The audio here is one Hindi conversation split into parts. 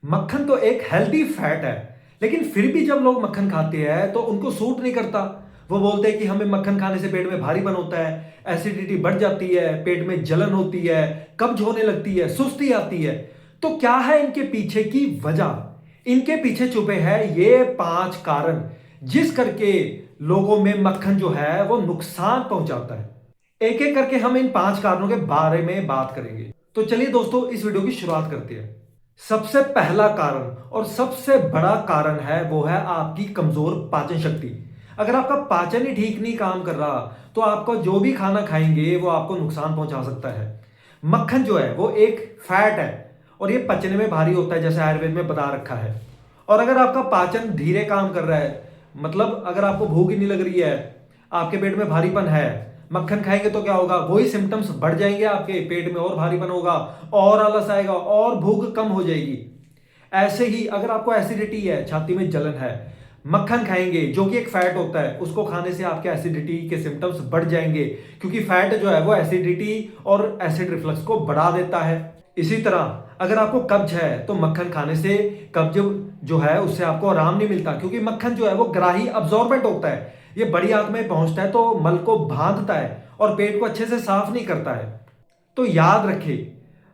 मक्खन तो एक हेल्दी फैट है, लेकिन फिर भी जब लोग मक्खन खाते हैं तो उनको सूट नहीं करता। वो बोलते हैं कि हमें मक्खन खाने से पेट में भारीपन होता है, एसिडिटी बढ़ जाती है, पेट में जलन होती है, कब्ज होने लगती है, सुस्ती आती है। तो क्या है इनके पीछे की वजह? इनके पीछे छुपे हैं ये 5 कारण, जिस करके लोगों में मक्खन जो है वो नुकसान पहुंचाता है। एक एक करके हम इन 5 कारणों के बारे में बात करेंगे। तो चलिए दोस्तों, इस वीडियो की शुरुआत करते हैं। सबसे पहला कारण और सबसे बड़ा कारण है वो है आपकी कमजोर पाचन शक्ति। अगर आपका पाचन ही ठीक नहीं काम कर रहा तो आपको जो भी खाना खाएंगे वो आपको नुकसान पहुंचा सकता है। मक्खन जो है वो एक फैट है और ये पचने में भारी होता है, जैसे आयुर्वेद में बता रखा है। और अगर आपका पाचन धीरे काम कर रहा है, मतलब अगर आपको भूख ही नहीं लग रही है, आपके पेट में भारीपन है, मक्खन खाएंगे तो क्या होगा? वही सिम्टम्स बढ़ जाएंगे, आपके पेट में और भारीपन होगा, और आलस आएगा, और भूख कम हो जाएगी। ऐसे ही अगर आपको एसिडिटी है, छाती में जलन है, मक्खन खाएंगे जो कि एक फैट होता है, उसको खाने से आपके एसिडिटी के सिम्टम्स बढ़ जाएंगे, क्योंकि फैट जो है वो एसिडिटी और एसिड रिफ्लक्स को बढ़ा देता है। इसी तरह अगर आपको कब्ज है तो मक्खन खाने से कब्ज जो है उससे आपको आराम नहीं मिलता, क्योंकि मक्खन जो है वो ग्राही अब्जॉर्बेंट होता है। ये बड़ी आंत में पहुंचता है तो मल को बांधता है और पेट को अच्छे से साफ नहीं करता है। तो याद रखिए,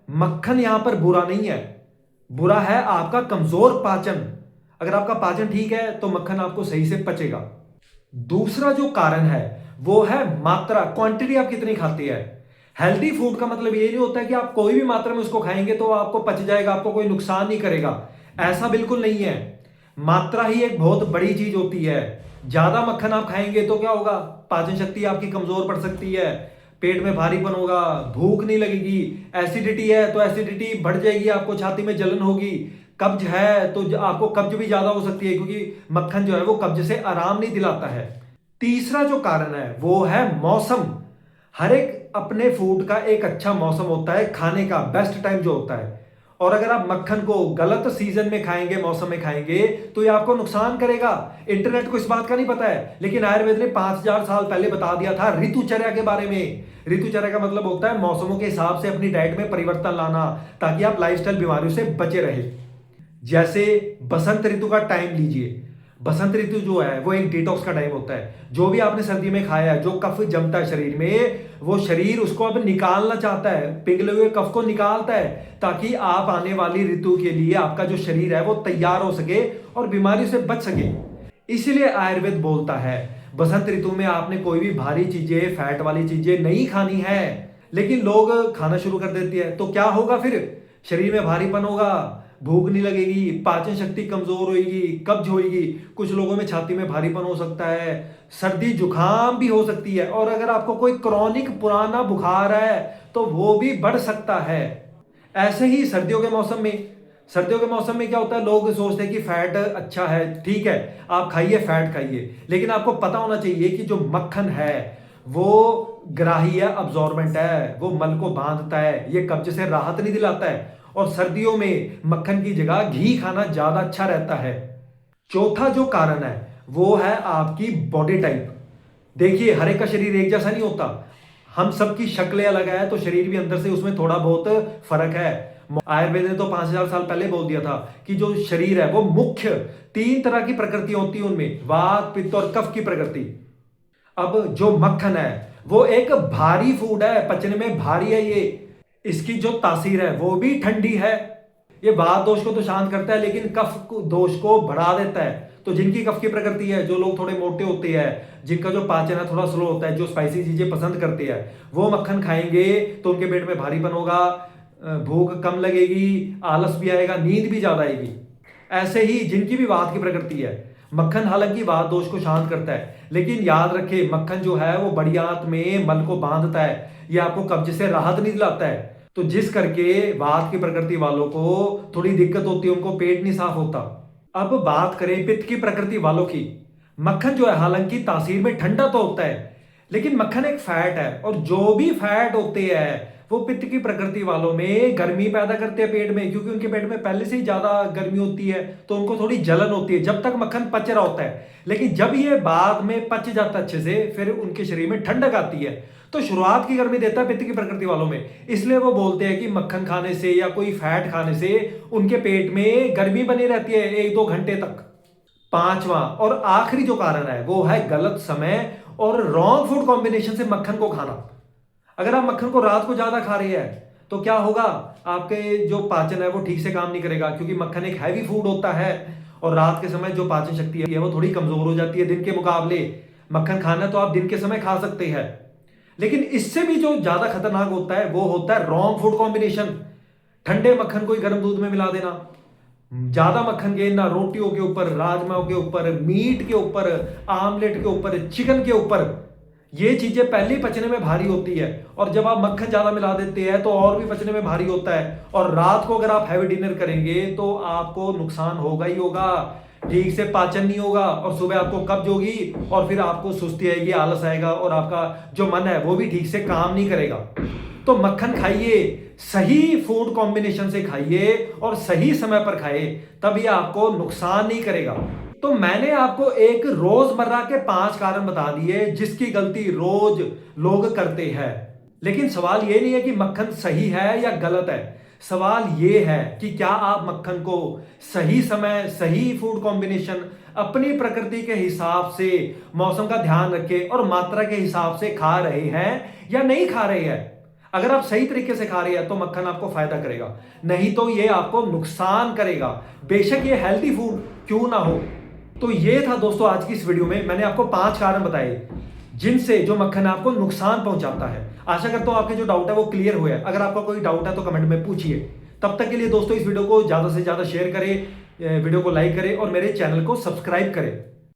मक्खन यहां पर बुरा नहीं है, बुरा है आपका कमजोर पाचन। अगर आपका पाचन ठीक है तो मक्खन आपको सही से पचेगा। दूसरा जो कारण है वो है मात्रा, क्वांटिटी आप कितनी खाती है। हेल्दी फूड का मतलब ये नहीं होता है कि आप कोई भी मात्रा में उसको खाएंगे तो आपको पच जाएगा, आपको कोई नुकसान नहीं करेगा। ऐसा बिल्कुल नहीं है। मात्रा ही एक बहुत बड़ी चीज होती है। ज्यादा मक्खन आप खाएंगे तो क्या होगा? पाचन शक्ति आपकी कमजोर पड़ सकती है, पेट में भारीपन होगा, भूख नहीं लगेगी। एसिडिटी है तो एसिडिटी बढ़ जाएगी, आपको छाती में जलन होगी। कब्ज है तो आपको कब्ज भी ज्यादा हो सकती है, क्योंकि मक्खन जो है वो कब्ज से आराम नहीं दिलाता है। तीसरा जो कारण है वो है मौसम। हर एक अपने फूड का एक अच्छा मौसम होता है, खाने का बेस्ट टाइम जो होता है। और अगर आप मक्खन को गलत सीजन में खाएंगे, मौसम में खाएंगे, तो ये आपको नुकसान करेगा। इंटरनेट को इस बात का नहीं पता है, लेकिन आयुर्वेद ने 5000 साल पहले बता दिया था ऋतुचर्या के बारे में। ऋतुचर्या का मतलब होता है मौसमों के हिसाब से अपनी डाइट में परिवर्तन लाना, ताकि आप लाइफस्टाइल बीमारियों से बचे रहे। जैसे बसंत ऋतु का टाइम लीजिए। बसंत ऋतु जो है वो एक डिटॉक्स का टाइम होता है। जो भी आपने सर्दी में खाया है, जो कफ जमता है शरीर में, वो शरीर उसको अब निकालना चाहता है, पिघले हुए कफ को निकालता है, ताकि आप आने वाली ऋतु के लिए आपका जो शरीर है वो तैयार हो सके और बीमारी से बच सके। इसीलिए आयुर्वेद बोलता है बसंत ऋतु में आपने कोई भी भारी चीजें, फैट वाली चीजें नहीं खानी है। लेकिन लोग खाना शुरू कर देते हैं तो क्या होगा? फिर शरीर में भारीपन होगा, भूख नहीं लगेगी, पाचन शक्ति कमजोर होगी, कब्ज होगी, कुछ लोगों में छाती में भारीपन हो सकता है, सर्दी जुकाम भी हो सकती है, और अगर आपको कोई क्रॉनिक पुराना बुखार है तो वो भी बढ़ सकता है। ऐसे ही सर्दियों के मौसम में क्या होता है? लोग सोचते हैं कि फैट अच्छा है, ठीक है, आप खाइए, फैट खाइए, लेकिन आपको पता होना चाहिए कि जो मक्खन है वो ग्राही है, अब्जॉर्बेंट है, वो मल को बांधता है, ये कब्ज से राहत नहीं दिलाता है। और सर्दियों में मक्खन की जगह घी खाना ज्यादा अच्छा रहता है। चौथा जो कारण है वो है आपकी बॉडी टाइप। देखिए, हर एक का शरीर एक जैसा नहीं होता। हम सबकी शक्लें अलग है तो शरीर भी अंदर से उसमें थोड़ा बहुत फर्क है। आयुर्वेद ने तो 5000 साल पहले बोल दिया था कि जो शरीर है वो मुख्य 3 तरह की प्रकृति होती है, उनमें वात, पित्त और कफ की प्रकृति। अब जो मक्खन है वो एक भारी फूड है, पचने में भारी है ये। इसकी जो तासीर है वो भी ठंडी है। ये वात दोष को तो शांत करता है, लेकिन दोष को बढ़ा देता है। तो जिनकी कफ की प्रकृति है, जो लोग थोड़े मोटे होते हैं, जिनका जो पाचन है थोड़ा स्लो होता है, जो स्पाइसी चीजें पसंद करते हैं, वो मक्खन खाएंगे तो उनके पेट में भारीपन होगा, भूख कम लगेगी, आलस भी आएगा, नींद भी ज्यादा आएगी। ऐसे ही जिनकी भी वात की प्रकृति है, मक्खन हालांकि वात दोष को शांत करता है, लेकिन याद रखे मक्खन जो है वो बड़ी आंत में मल को बांधता है, ये आपको कब्ज से राहत नहीं दिलाता है। तो जिस करके वात की प्रकृति वालों को थोड़ी दिक्कत होती है, उनको पेट नहीं साफ होता। अब बात करें पित्त की प्रकृति वालों की। मक्खन जो है हालांकि तासीर में ठंडा तो होता है, लेकिन मक्खन एक फैट है, और जो भी फैट होते हैं वो पित्त की प्रकृति वालों में गर्मी पैदा करते हैं पेट में, क्योंकि उनके पेट में पहले से ही ज्यादा गर्मी होती है, तो उनको थोड़ी जलन होती है जब तक मक्खन पच रहा होता है। लेकिन जब ये बाद में पच जाता है अच्छे से, फिर उनके शरीर में ठंडक आती है, तो शुरुआत की गर्मी देता है पित्त की प्रकृति वालों में। इसलिए वो बोलते हैं कि मक्खन खाने से या कोई फैट खाने से उनके पेट में गर्मी बनी रहती है 1-2 घंटे तक। पांचवा और आखिरी जो कारण है वो है गलत समय और रॉन्ग फूड कॉम्बिनेशन से मक्खन को खाना। अगर आप मक्खन को रात को ज्यादा खा रहे हैं तो क्या होगा, आपके जो पाचन है वो ठीक से काम नहीं करेगा, क्योंकि मक्खन एक हैवी फूड होता है और रात के समय जो पाचन शक्ति है वो थोड़ी कमजोर हो जाती है दिन के मुकाबले। मक्खन खाना तो आप दिन के समय खा सकते हैं, लेकिन इससे भी जो ज्यादा खतरनाक होता है वो होता है रॉन्ग फूड कॉम्बिनेशन। ठंडे मक्खन को ही गर्म दूध में मिला देना, ज्यादा मक्खन गेरना रोटियों के ऊपर, राजमाओं के ऊपर, मीट के ऊपर, आमलेट के ऊपर, चिकन के ऊपर, ये चीजें पहले ही पचने में भारी होती है, और जब आप मक्खन ज्यादा मिला देते हैं तो और भी पचने में भारी होता है। और रात को अगर आप हैवी डिनर करेंगे तो आपको नुकसान होगा ही होगा, ठीक से पाचन नहीं होगा और सुबह आपको कब्ज होगी और फिर आपको सुस्ती आएगी, आलस आएगा और आपका जो मन है वो भी ठीक से काम नहीं करेगा। तो मक्खन खाइए, सही फूड कॉम्बिनेशन से खाइए और सही समय पर खाइए, तभी आपको नुकसान नहीं करेगा। तो मैंने आपको एक रोजमर्रा के 5 कारण बता दिए जिसकी गलती रोज लोग करते हैं। लेकिन सवाल यह नहीं है कि मक्खन सही है या गलत है, सवाल यह है कि क्या आप मक्खन को सही समय, सही फूड कॉम्बिनेशन, अपनी प्रकृति के हिसाब से, मौसम का ध्यान रखे और मात्रा के हिसाब से खा रहे हैं या नहीं खा रहे हैं। अगर आप सही तरीके से खा रहे हैं तो मक्खन आपको फायदा करेगा, नहीं तो यह आपको नुकसान करेगा, बेशक ये हेल्दी फूड क्यों ना हो। तो ये था दोस्तों आज की इस वीडियो में, मैंने आपको 5 कारण बताए जिनसे जो मक्खन आपको नुकसान पहुंचाता है। आशा करता हूं आपके जो डाउट है वो क्लियर हुए। अगर आपका कोई डाउट है तो कमेंट में पूछिए। तब तक के लिए दोस्तों इस वीडियो को ज्यादा से ज्यादा शेयर करें, वीडियो को लाइक करें और मेरे चैनल को सब्सक्राइब करें।